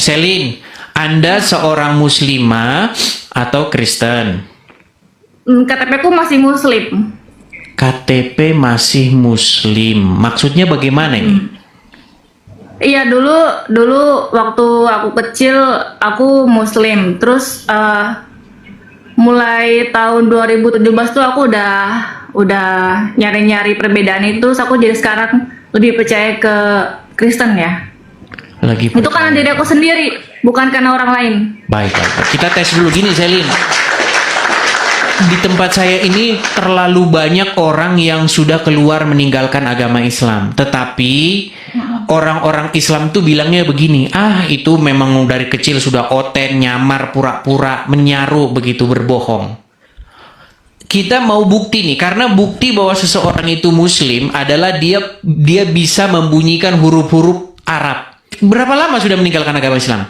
Selin, Anda seorang muslimah atau Kristen? KTP ku masih muslim. KTP masih muslim. Maksudnya bagaimana ini? Iya, dulu waktu aku kecil aku muslim. Terus mulai tahun 2017 tuh aku udah nyari-nyari perbedaan itu. Terus aku jadi sekarang lebih percaya ke Kristen ya. Lagi Itu karena diri aku sendiri, bukan karena orang lain. Baik. Kita tes dulu gini, Selin. Di tempat saya ini terlalu banyak orang yang sudah keluar meninggalkan agama Islam. Tetapi orang-orang Islam tuh bilangnya begini, itu memang dari kecil sudah oten, nyamar, pura-pura, menyaru, begitu berbohong. Kita mau bukti nih, karena bukti bahwa seseorang itu Muslim adalah dia bisa membunyikan huruf-huruf Arab. Berapa lama sudah meninggalkan agama Islam?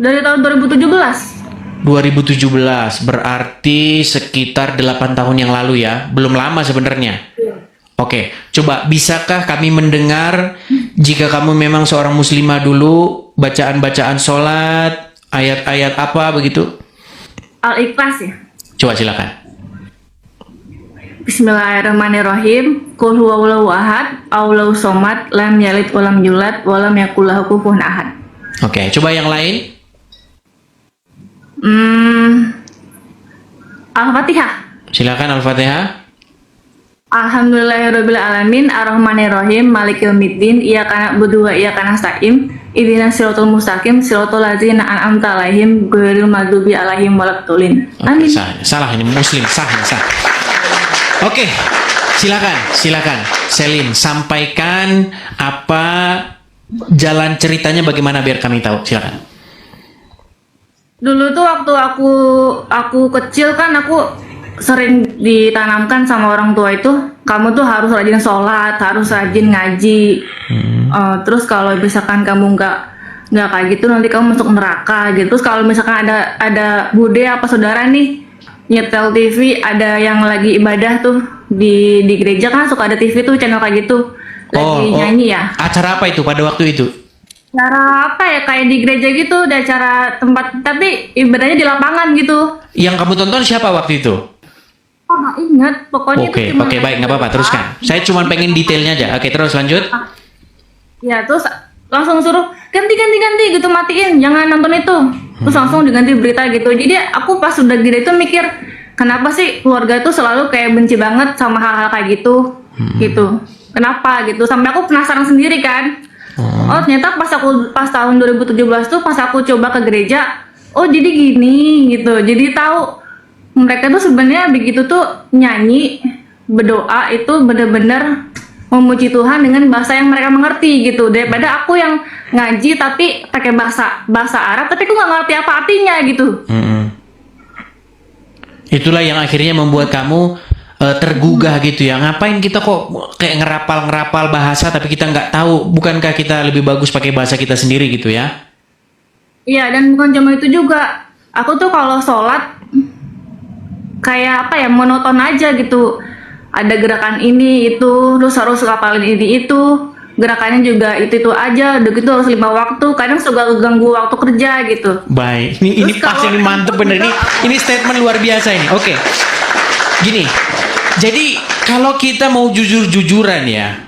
Dari tahun 2017. 2017, berarti sekitar 8 tahun yang lalu ya. Belum lama sebenarnya. Oke, coba bisakah kami mendengar jika kamu memang seorang muslimah dulu, bacaan-bacaan sholat, ayat-ayat apa begitu? Al-Ikhlas ya. Coba silakan. Bismillahirrahmanirrahim. Qul huwallahu ahad, Allahu somad, lam yalid walam yulad, walam yakul lahu kufuwan ahad. Oke, coba yang lain. Al-Fatihah. Silakan Al-Fatihah. Alhamdulillahirabbil alamin, arrahmanirrahim, maliki yaumiddin, iyyaka na'budu wa iyyaka nasta'in, ihdinas siratal mustaqim, siratal ladzina an'amta 'alaihim ghairil maghdubi 'alaihim waladdallin. Amin. Salah ini muslim, sah. Oke, silakan. Selin, sampaikan apa jalan ceritanya bagaimana biar kami tahu. Silakan. Dulu tuh waktu aku kecil kan aku sering ditanamkan sama orang tua itu, kamu tuh harus rajin sholat, harus rajin ngaji. Terus kalau misalkan kamu nggak kayak gitu nanti kamu masuk neraka gitu. Terus kalau misalkan ada bude apa saudara nih nyetel TV, ada yang lagi ibadah tuh di gereja kan suka ada TV tuh channel kayak gitu lagi nyanyi ya. Acara apa itu pada waktu itu? Cara apa ya, kayak di gereja gitu, ada acara tempat tapi ibadahnya di lapangan gitu. Yang kamu tonton siapa waktu itu? Oh, nggak ingat, pokoknya itu cuma Oke, baik, nggak apa-apa, teruskan. Saya cuma pengen detailnya aja. Oke, terus lanjut. Ya, terus langsung suruh ganti gitu, matiin, jangan nonton itu. Terus langsung diganti berita gitu. Jadi aku pas udah gede itu mikir, kenapa sih keluarga tuh selalu kayak benci banget sama hal-hal kayak gitu, gitu. Kenapa gitu? Sampai aku penasaran sendiri kan. Oh, ternyata pas tahun 2017 tuh pas aku coba ke gereja, oh jadi gini gitu. Jadi tahu mereka tuh sebenarnya begitu tuh nyanyi, berdoa itu bener-bener memuji Tuhan dengan bahasa yang mereka mengerti gitu. Daripada aku yang ngaji tapi pakai bahasa Arab tapi aku nggak ngerti apa artinya gitu. Itulah yang akhirnya membuat kamu tergugah gitu ya. Ngapain kita kok kayak ngerapal bahasa tapi kita nggak tahu, bukankah kita lebih bagus pakai bahasa kita sendiri gitu ya? Iya, dan bukan cuma itu juga. Aku tuh kalau sholat kayak apa ya, monoton aja gitu. Ada gerakan ini itu, terus harus ngapalin ini itu. Gerakannya juga itu aja, udah gitu harus 5 waktu. Kadang suka ganggu waktu kerja gitu. Baik, ini pas, ini mantep bener. Ini statement luar biasa ini. Oke, gini. Jadi kalau kita mau jujur-jujuran ya,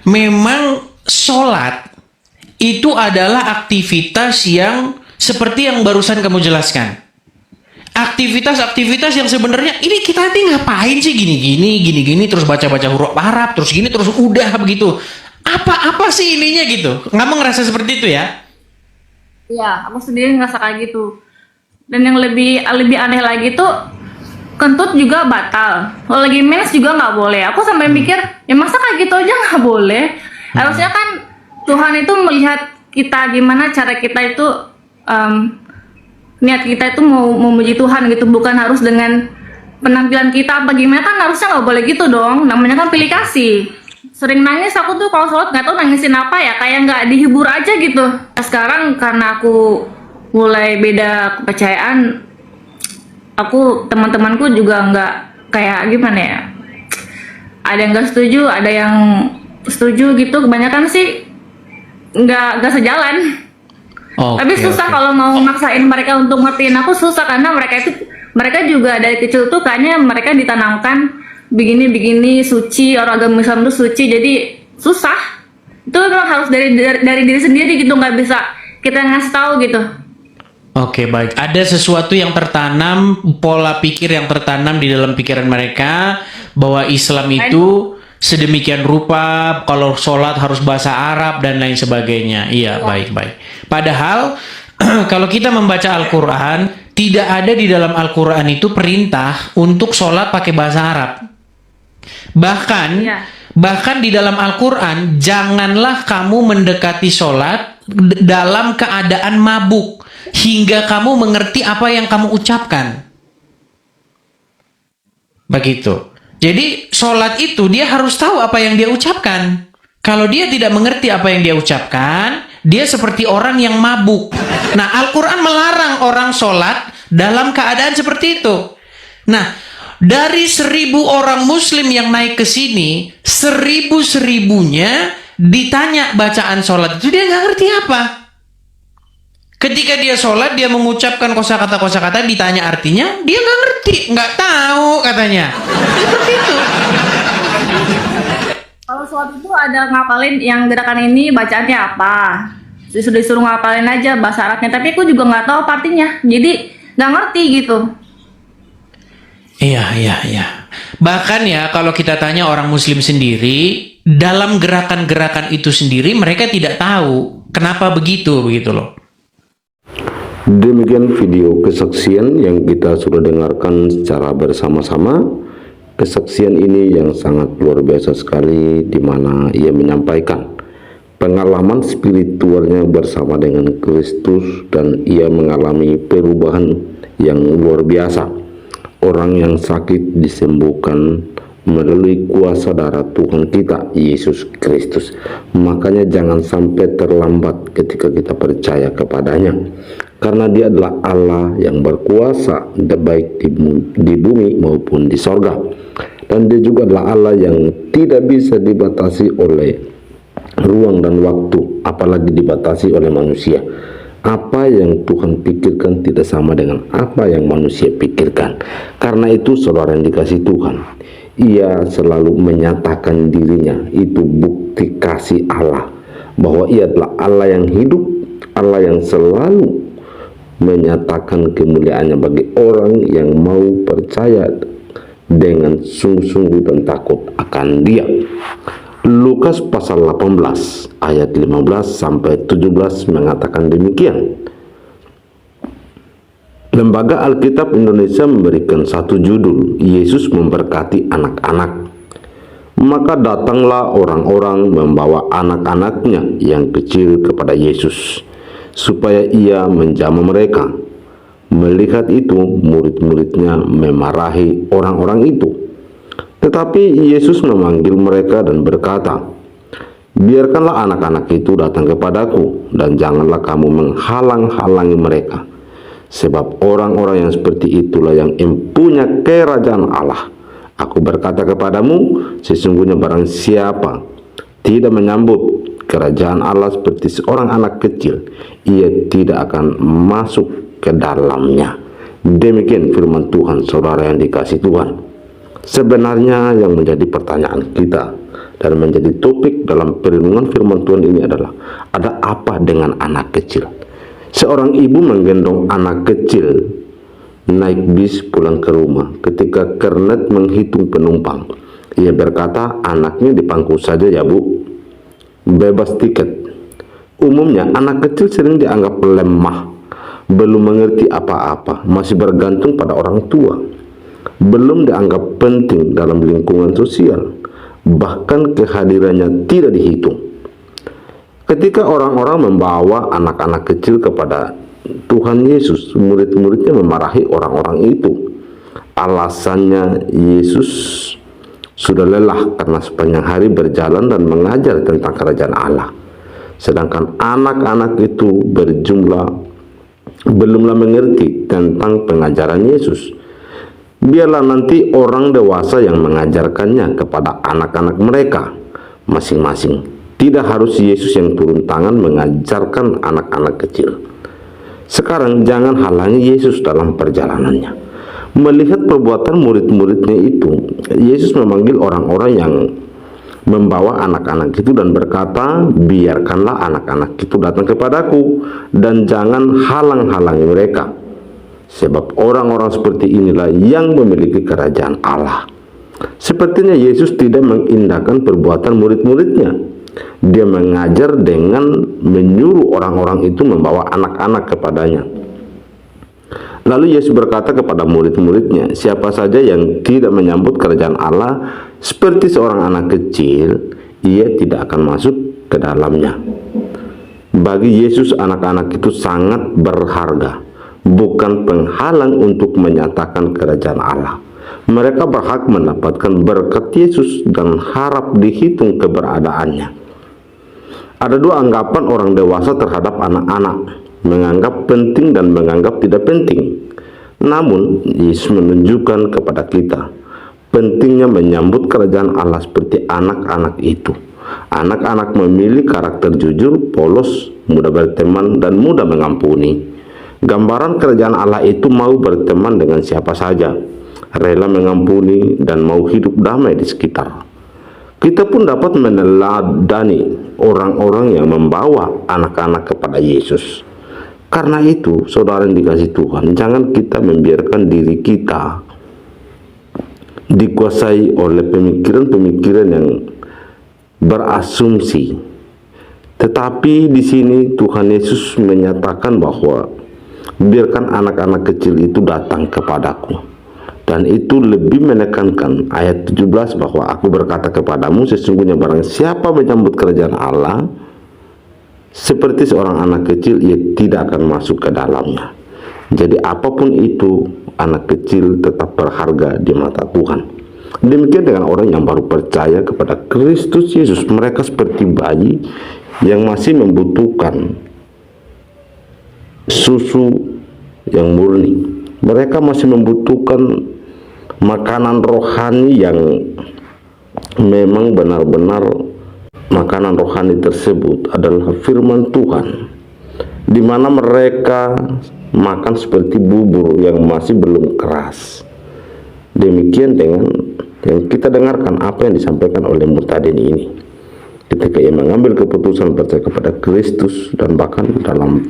memang sholat itu adalah aktivitas yang seperti yang barusan kamu jelaskan. Aktivitas-aktivitas yang sebenarnya ini kita nanti ngapain sih gini, terus baca-baca huruf Arab, terus gini, terus udah begitu. Apa sih ininya gitu? Kamu ngerasa seperti itu ya? Iya, aku sendiri ngerasa kayak gitu. Dan yang lebih aneh lagi tuh, kentut juga batal. Kalau lagi mens juga nggak boleh. Aku sampai mikir, ya masa kayak gitu aja nggak boleh? Harusnya kan Tuhan itu melihat kita gimana cara kita itu, niat kita itu mau memuji Tuhan gitu, bukan harus dengan penampilan kita apa gimana. Kan harusnya nggak boleh gitu dong. Namanya kan pilih kasih. Sering nangis aku tuh kalau sholat, nggak tahu nangisin apa ya, kayak nggak dihibur aja gitu. Sekarang karena aku mulai beda kepercayaan, aku teman-temanku juga nggak kayak gimana ya, ada yang nggak setuju, ada yang setuju gitu. Kebanyakan sih nggak sejalan. Tapi susah kalau mau maksain mereka untuk ngertiin aku, susah karena mereka juga dari kecil tuh kayaknya mereka ditanamkan begini suci, orang agama Islam tuh suci, jadi susah. Itu memang harus dari diri sendiri gitu, nggak bisa kita ngasih tahu gitu. Oke, baik. Ada sesuatu yang tertanam, pola pikir yang tertanam di dalam pikiran mereka bahwa Islam itu sedemikian rupa, kalau sholat harus bahasa Arab dan lain sebagainya. Iya, baik. Padahal kalau kita membaca Al-Quran, tidak ada di dalam Al-Quran itu perintah untuk sholat pakai bahasa Arab. Bahkan di dalam Al-Quran, janganlah kamu mendekati sholat dalam keadaan mabuk hingga kamu mengerti apa yang kamu ucapkan. Begitu. Jadi sholat itu dia harus tahu apa yang dia ucapkan. Kalau dia tidak mengerti apa yang dia ucapkan, dia seperti orang yang mabuk. Nah, Al-Quran melarang orang sholat dalam keadaan seperti itu. Nah, dari 1.000 orang Muslim yang naik ke sini, 1.000-1.000-nya ditanya bacaan sholat itu dia nggak ngerti apa. Ketika dia sholat, dia mengucapkan kosakata, ditanya artinya, dia nggak ngerti, nggak tahu katanya. Seperti itu. Kalau sholat itu ada ngapalin yang gerakan ini bacaannya apa, sudah disuruh ngapalin aja bahasa Arabnya, tapi aku juga nggak tahu artinya, jadi nggak ngerti gitu. Iya. Bahkan ya, kalau kita tanya orang Muslim sendiri, dalam gerakan-gerakan itu sendiri mereka tidak tahu kenapa begitu loh. Demikian video kesaksian yang kita sudah dengarkan secara bersama-sama. Kesaksian ini yang sangat luar biasa sekali, di mana ia menyampaikan pengalaman spiritualnya bersama dengan Kristus, dan ia mengalami perubahan yang luar biasa. Orang yang sakit disembuhkan melalui kuasa darah Tuhan kita, Yesus Kristus. Makanya jangan sampai terlambat ketika kita percaya kepadanya, karena dia adalah Allah yang berkuasa baik di bumi maupun di sorga. Dan dia juga adalah Allah yang tidak bisa dibatasi oleh ruang dan waktu, apalagi dibatasi oleh manusia. Apa yang Tuhan pikirkan tidak sama dengan apa yang manusia pikirkan. Karena itu saudara yang dikasih Tuhan, ia selalu menyatakan dirinya. Itu bukti kasih Allah, bahwa ia adalah Allah yang hidup, Allah yang selalu menyatakan kemuliaannya bagi orang yang mau percaya dengan sungguh-sungguh dan takut akan Dia. Lukas pasal 18 ayat 15 sampai 17 mengatakan demikian. Lembaga Alkitab Indonesia memberikan satu judul, Yesus memberkati anak-anak. Maka datanglah orang-orang membawa anak-anaknya yang kecil kepada Yesus, supaya ia menjamah mereka. Melihat itu, murid-muridnya memarahi orang-orang itu. Tetapi Yesus memanggil mereka dan berkata, biarkanlah anak-anak itu datang kepadaku, dan janganlah kamu menghalang-halangi mereka. Sebab orang-orang yang seperti itulah yang empunya kerajaan Allah. Aku berkata kepadamu, sesungguhnya barang siapa tidak menyambut kerajaan Allah seperti seorang anak kecil, ia tidak akan masuk ke dalamnya. Demikian firman Tuhan, saudara yang dikasih Tuhan. Sebenarnya yang menjadi pertanyaan kita dan menjadi topik dalam perenungan firman Tuhan ini adalah, ada apa dengan anak kecil? Seorang ibu menggendong anak kecil naik bis pulang ke rumah. Ketika kernet menghitung penumpang, ia berkata, anaknya dipangku saja ya bu, bebas tiket. Umumnya anak kecil sering dianggap lemah, belum mengerti apa-apa, masih bergantung pada orang tua, belum dianggap penting dalam lingkungan sosial, bahkan kehadirannya tidak dihitung. Ketika orang-orang membawa anak-anak kecil kepada Tuhan Yesus, murid-muridnya memarahi orang-orang itu. Alasannya, Yesus sudah lelah karena sepanjang hari berjalan dan mengajar tentang kerajaan Allah. Sedangkan anak-anak itu berjumlah belumlah mengerti tentang pengajaran Yesus. Biarlah nanti orang dewasa yang mengajarkannya kepada anak-anak mereka masing-masing. Tidak harus Yesus yang turun tangan mengajarkan anak-anak kecil. Sekarang jangan halangi Yesus dalam perjalanannya. Melihat perbuatan murid-muridnya itu, Yesus memanggil orang-orang yang membawa anak-anak itu dan berkata, biarkanlah anak-anak itu datang kepadaku dan jangan halang-halangi mereka. Sebab orang-orang seperti inilah yang memiliki kerajaan Allah. Sepertinya Yesus tidak mengindahkan perbuatan murid-muridnya. Dia mengajar dengan menyuruh orang-orang itu membawa anak-anak kepadanya. Lalu Yesus berkata kepada murid-muridnya, siapa saja yang tidak menyambut kerajaan Allah seperti seorang anak kecil, ia tidak akan masuk ke dalamnya. Bagi Yesus, anak-anak itu sangat berharga, bukan penghalang untuk menyatakan kerajaan Allah. Mereka berhak mendapatkan berkat Yesus dan harap dihitung keberadaannya. Ada dua anggapan orang dewasa terhadap anak-anak, menganggap penting dan menganggap tidak penting. Namun, Yesus menunjukkan kepada kita pentingnya menyambut kerajaan Allah seperti anak-anak itu. Anak-anak memiliki karakter jujur, polos, mudah berteman, dan mudah mengampuni. Gambaran kerajaan Allah itu mau berteman dengan siapa saja, rela mengampuni, dan mau hidup damai di sekitar. Kita pun dapat meneladani orang-orang yang membawa anak-anak kepada Yesus. Karena itu, saudara yang dikasihi Tuhan, jangan kita membiarkan diri kita dikuasai oleh pemikiran-pemikiran yang berasumsi. Tetapi di sini Tuhan Yesus menyatakan bahwa biarkan anak-anak kecil itu datang kepadaku. Dan itu lebih menekankan ayat 17 bahwa aku berkata kepadamu, sesungguhnya barang siapa menyambut kerajaan Allah seperti seorang anak kecil, ia tidak akan masuk ke dalamnya. Jadi apapun itu, anak kecil tetap berharga di mata Tuhan. Demikian dengan orang yang baru percaya kepada Kristus Yesus. Mereka seperti bayi yang masih membutuhkan susu yang murni. Mereka masih membutuhkan makanan rohani yang memang benar-benar makanan rohani tersebut adalah firman Tuhan, di mana mereka makan seperti bubur yang masih belum keras. Demikian dengan yang kita dengarkan apa yang disampaikan oleh Murtadin ini ketika ia mengambil keputusan percaya kepada Kristus, dan bahkan dalam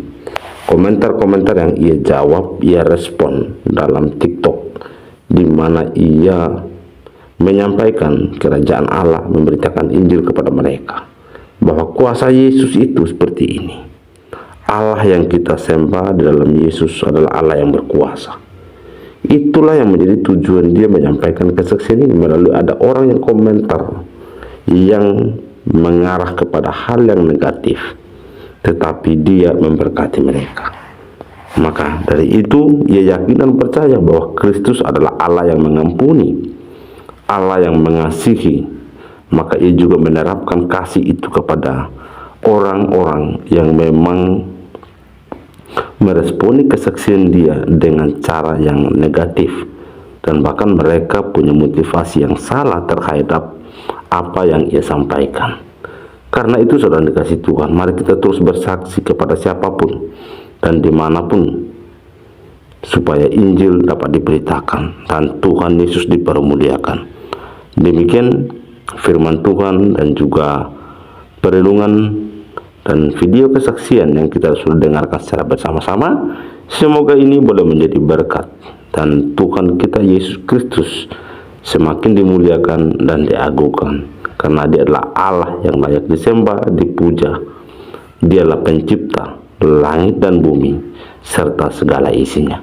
komentar-komentar yang ia jawab, ia respon dalam TikTok, di mana ia menyampaikan kerajaan Allah, memberitakan Injil kepada mereka, bahwa kuasa Yesus itu seperti ini. Allah yang kita sembah di dalam Yesus adalah Allah yang berkuasa. Itulah yang menjadi tujuan dia menyampaikan kesaksian ini, melalui ada orang yang komentar yang mengarah kepada hal yang negatif, tetapi dia memberkati mereka. Maka dari itu ia yakin dan percaya bahwa Kristus adalah Allah yang mengampuni, Allah yang mengasihi. Maka ia juga menerapkan kasih itu kepada orang-orang yang memang meresponi kesaksian dia dengan cara yang negatif, dan bahkan mereka punya motivasi yang salah terhadap apa yang ia sampaikan. Karena itu saudara dikasih Tuhan, mari kita terus bersaksi kepada siapapun dan dimanapun, supaya Injil dapat diberitakan dan Tuhan Yesus dipermuliakan. Demikian firman Tuhan dan juga perlindungan dan video kesaksian yang kita sudah dengarkan secara bersama-sama. Semoga ini boleh menjadi berkat dan Tuhan kita Yesus Kristus semakin dimuliakan dan diagungkan, karena dia adalah Allah yang layak disembah, dipuja. Dialah pencipta langit dan bumi serta segala isinya.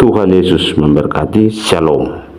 Tuhan Yesus memberkati. Shalom.